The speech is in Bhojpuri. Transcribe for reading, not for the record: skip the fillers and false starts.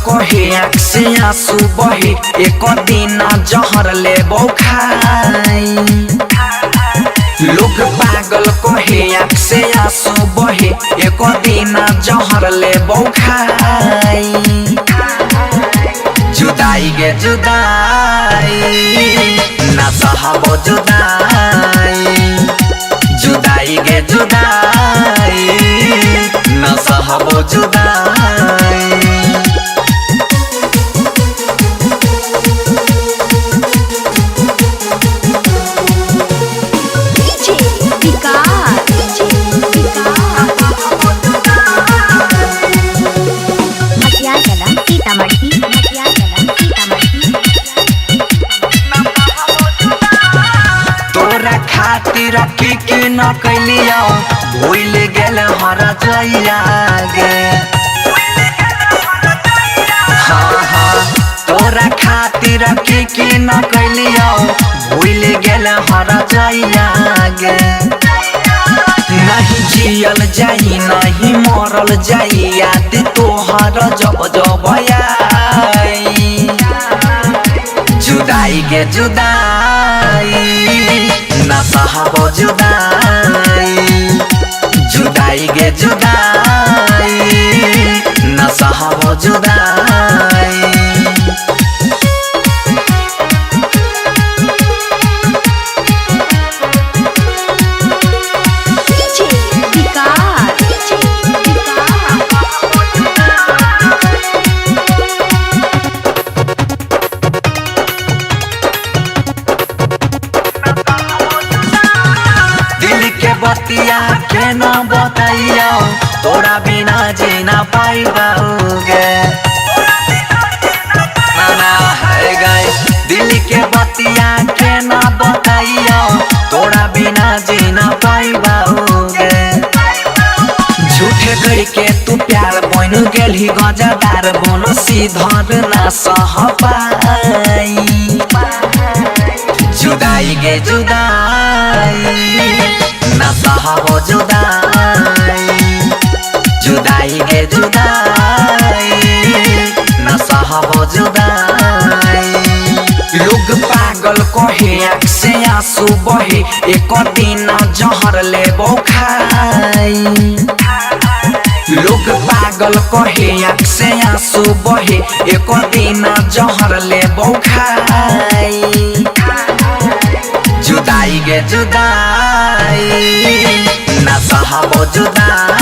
कहे आँख से आंसू बहे एक दिन जहर ले खाई। लोग पागल कहे आँख से आंसू बहे एक दिन जहर ले खाई। जुदाई गे जुदाई ना सहबो जुदाई, जुदाई गे जुदाई ना सहबो जुदाई। तोरा खातिर की न कैलिया भूल गेल हर जइया गे। हाँ हाँ तोरा खातिर की न कैलिया भूल गेल हर जइया गे। नहीं जियल जाई नहीं मरल जाई याद तोहर जब जब आई। जुदाई गे जुदाई ना सहबो जुदाई, जुदाई गे जुदाई ना सहबो जुदाई। बतिया के न बताइया तोरा बिना जीना पाइबाओगे। ना है गए दिल के बतिया के न बताइया तोरा बिना जीना पाइबाओगे। झूठे गई के तू प्यार बन गेली गजादार बनो सीधर ना सह पाई। जुदाई गे जुदाई ना सहबो जुदाई, जुदाई गे जुदाई ना सहबो जुदाई। लोग पागल कहे आँख से आंसू बहे एक दिन जहर ले खाई। लोग पागल कहे आँख से आंसू बहे एक दिन जहर ले खाई। जुदाई गे जुदाई ना सहबो जुदाई।